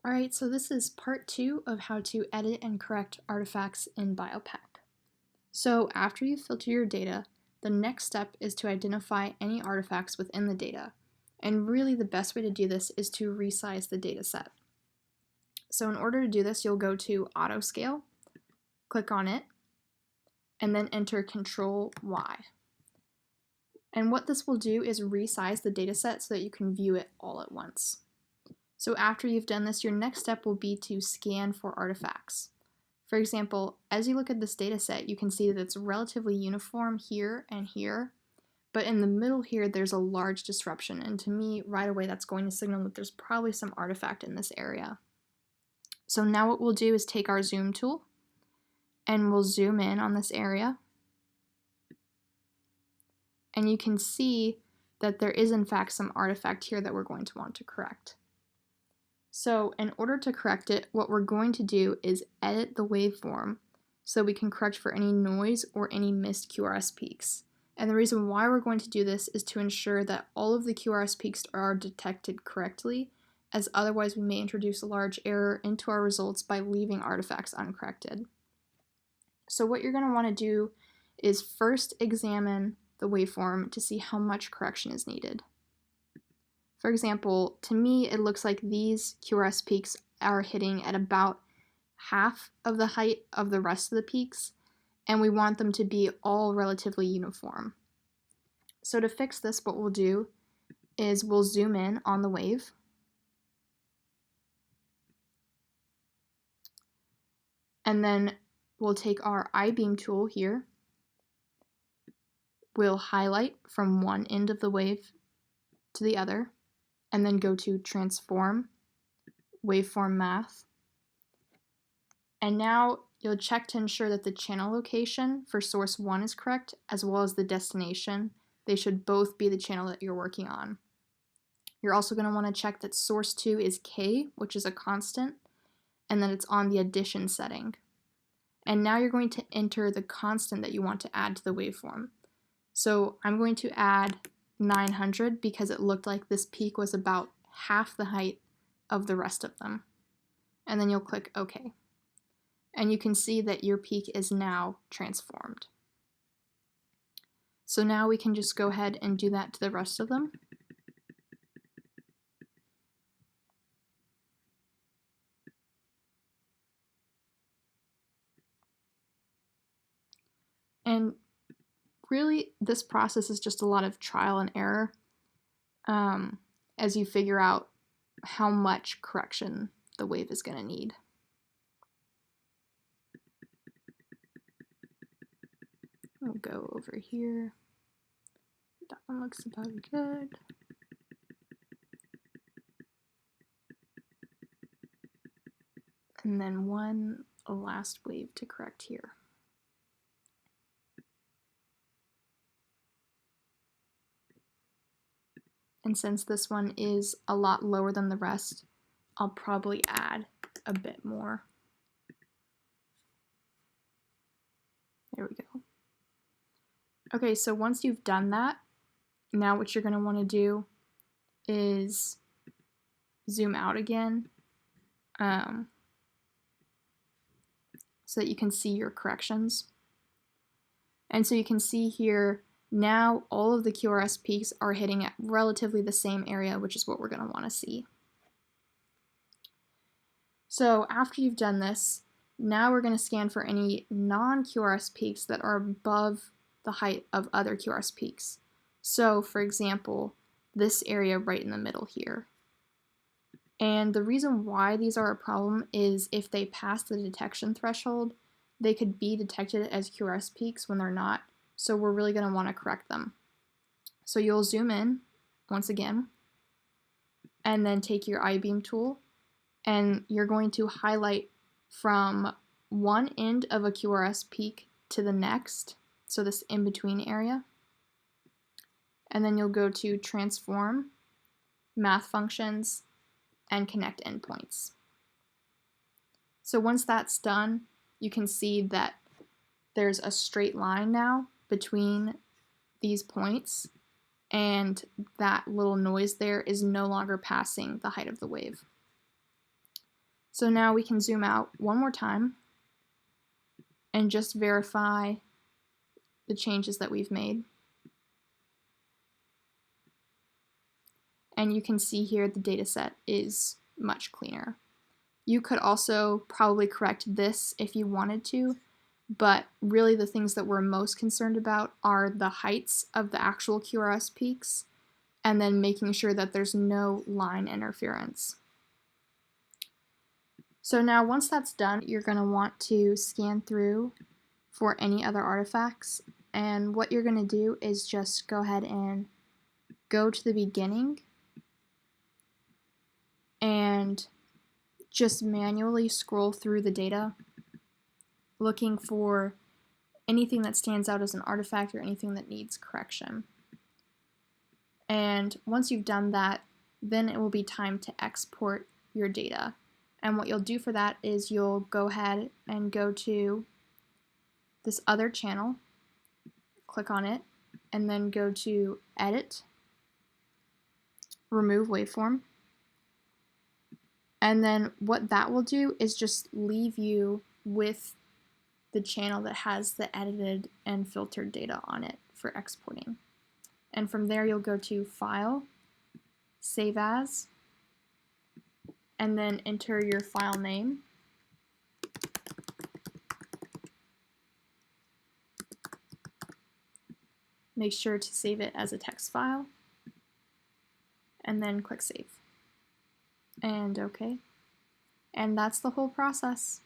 Alright, so this is part 2 of how to edit and correct artifacts in BioPack. So after you filter your data, the next step is to identify any artifacts within the data. And really the best way to do this is to resize the data set. So in order to do this, you'll go to Auto Scale, click on it, and then enter Control Y. And what this will do is resize the data set so that you can view it all at once. So after you've done this, your next step will be to scan for artifacts. For example, as you look at this data set, you can see that it's relatively uniform here and here, but in the middle here, there's a large disruption, and to me, right away, that's going to signal that there's probably some artifact in this area. So now what we'll do is take our zoom tool, and we'll zoom in on this area, and you can see that there is in fact some artifact here that we're going to want to correct. So in order to correct it, what we're going to do is edit the waveform so we can correct for any noise or any missed QRS peaks. And the reason why we're going to do this is to ensure that all of the QRS peaks are detected correctly, as otherwise we may introduce a large error into our results by leaving artifacts uncorrected. So what you're going to want to do is first examine the waveform to see how much correction is needed. For example, to me, it looks like these QRS peaks are hitting at about half of the height of the rest of the peaks, and we want them to be all relatively uniform. So to fix this, what we'll do is we'll zoom in on the wave, and then we'll take our I-beam tool here, we'll highlight from one end of the wave to the other, and then go to Transform, Waveform Math. And now you'll check to ensure that the channel location for source 1 is correct, as well as the destination. They should both be the channel that you're working on. You're also going to want to check that source 2 is K, which is a constant, and that it's on the addition setting. And now you're going to enter the constant that you want to add to the waveform. So I'm going to add 900 because it looked like this peak was about half the height of the rest of them. And then you'll click OK. And you can see that your peak is now transformed. So now we can just go ahead and do that to the rest of them. And really, this process is just a lot of trial and error as you figure out how much correction the wave is going to need. We'll go over here. That one looks about good. And then one last wave to correct here. And since this one is a lot lower than the rest, I'll probably add a bit more. There we go. Okay, so once you've done that, now what you're going to want to do is zoom out again so that you can see your corrections. And so you can see here, now all of the QRS peaks are hitting at relatively the same area, which is what we're going to want to see. So after you've done this, now we're going to scan for any non-QRS peaks that are above the height of other QRS peaks. So for example, this area right in the middle here. And the reason why these are a problem is if they pass the detection threshold, they could be detected as QRS peaks when they're not. So we're really going to want to correct them. So you'll zoom in once again, and then take your I-beam tool, and you're going to highlight from one end of a QRS peak to the next, so this in-between area. And then you'll go to Transform, Math Functions, and Connect Endpoints. So once that's done, you can see that there's a straight line now between these points, and that little noise there is no longer passing the height of the wave. So now we can zoom out one more time and just verify the changes that we've made. And you can see here the data set is much cleaner. You could also probably correct this if you wanted to, but really the things that we're most concerned about are the heights of the actual QRS peaks and then making sure that there's no line interference. So now once that's done, you're going to want to scan through for any other artifacts, and what you're going to do is just go ahead and go to the beginning and just manually scroll through the data looking for anything that stands out as an artifact or anything that needs correction. And once you've done that, then it will be time to export your data. And what you'll do for that is you'll go ahead and go to this other channel, click on it, and then go to Edit, Remove Waveform. And then what that will do is just leave you with the channel that has the edited and filtered data on it for exporting. And from there you'll go to File, Save As, and then enter your file name. Make sure to save it as a text file, and then click Save. And OK. And that's the whole process.